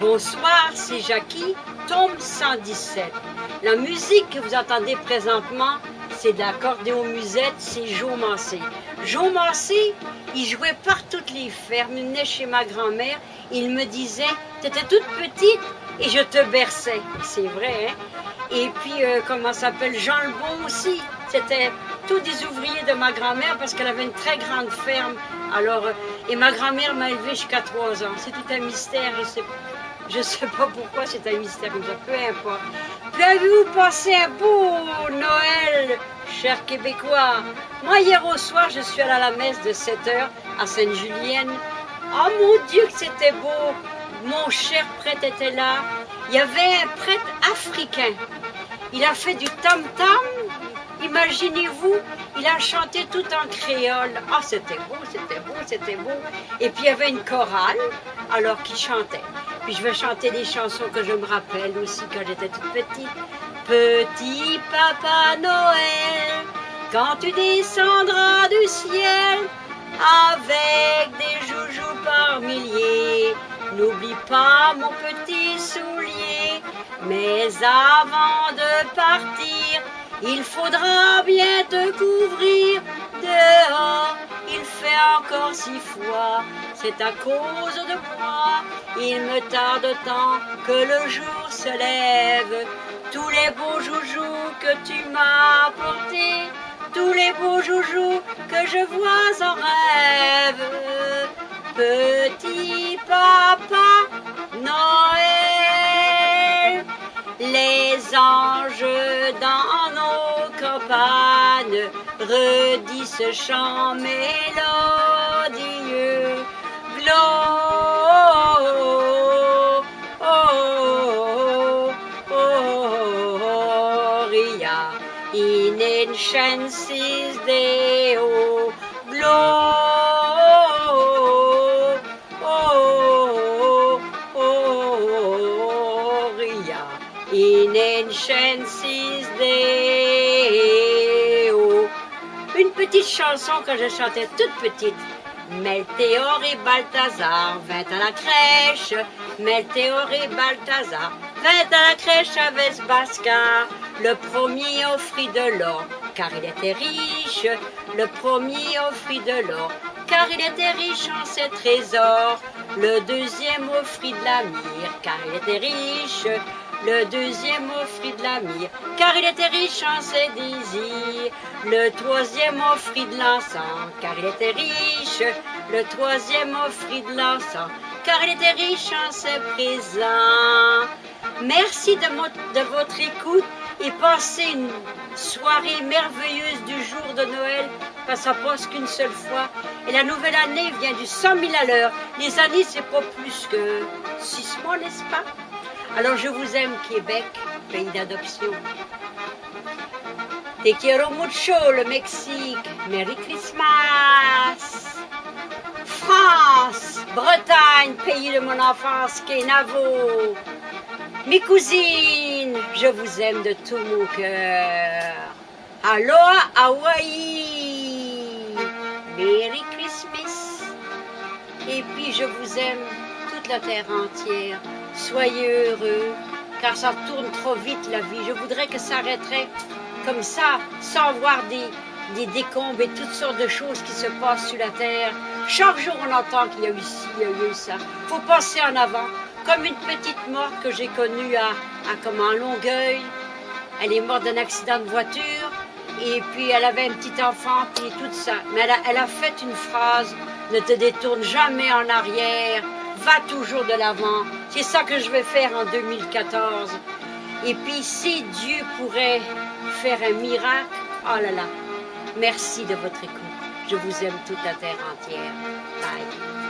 Bonsoir, c'est Jackie, Tombe 117. La musique que vous entendez présentement, c'est de l'accordéon musette, c'est Joe Massé. Joe Massé, il jouait par toutes les fermes, il venait chez ma grand-mère, il me disait, t'étais toute petite et je te berçais. C'est vrai, hein? Et puis, comment ça s'appelle, Jean Lebon aussi, c'était tous des ouvriers de ma grand-mère parce qu'elle avait une très grande ferme. Alors, et ma grand-mère m'a élevée jusqu'à 3 ans. C'est tout un mystère, je sais pas pourquoi c'est un mystère comme ça, peu importe. Puis avez-vous passé un beau Noël, chers Québécois? Moi, hier au soir, je suis allée à la messe de 7h à Sainte-Julienne. Oh mon Dieu que c'était beau! Mon cher prêtre était là. Il y avait un prêtre africain. Il a fait du tam-tam. Imaginez-vous, il a chanté tout en créole. Ah, c'était beau, c'était beau, c'était beau. Et puis il y avait une chorale, alors qu'il chantait. Puis je vais chanter des chansons que je me rappelle aussi quand j'étais toute petite. Petit Papa Noël, quand tu descendras du ciel, avec des joujoux par milliers, n'oublie pas mon petit soulier. Mais avant de partir, il faudra bien te couvrir. Dehors, il fait encore si froid, c'est à cause de moi. Il me tarde tant que le jour se lève. Tous les beaux joujoux que tu m'as apportés, tous les beaux joujoux que je vois en rêve. Petit Papa Noël, les anges dans nos campagnes redisent ce chant mélodieux. Gloria in excelsis Deo. Gloria in excelsis Deo. Une petite chanson que je chantais toute petite. Melchior et Balthazar vint à la crèche. Melchior et Balthazar vint à la crèche avec Bascar. Le premier offrit de l'or, car il était riche. Le premier offrit de l'or, car il était riche en ses trésors. Le deuxième offrit de la myrrhe, car il était riche. Le deuxième offrit de la myrrhe, car il était riche en ses désirs. Le troisième offrit de l'encens, car il était riche. Le troisième offrit de l'encens, car il était riche en ses présents. Merci de votre écoute et passez une soirée merveilleuse du jour de Noël, parce que ça passe qu'une seule fois. Et la nouvelle année vient du 100 000 à l'heure. Les années, c'est pas plus que 6 mois, n'est-ce pas? Alors je vous aime, Québec, pays d'adoption. Te quiero mucho, le Mexique. Merry Christmas. France, Bretagne, pays de mon enfance, Kenavo. Mes cousines, je vous aime de tout mon cœur. Aloha, Hawaii. Merry Christmas. Et puis je vous aime toute la terre entière. Soyez heureux, car ça tourne trop vite la vie. Je voudrais que ça arrêterait comme ça, sans voir des décombres et toutes sortes de choses qui se passent sur la terre. Chaque jour on entend qu'il y a eu ci, il y a eu ça. Il faut passer en avant. Comme une petite morte que j'ai connue à Longueuil. Elle est morte d'un accident de voiture. Et puis elle avait un petit enfant, puis tout ça. Mais elle a fait une phrase, ne te détourne jamais en arrière. Va toujours de l'avant. C'est ça que je vais faire en 2014. Et puis, si Dieu pourrait faire un miracle, oh là là, merci de votre écoute. Je vous aime toute la terre entière. Bye.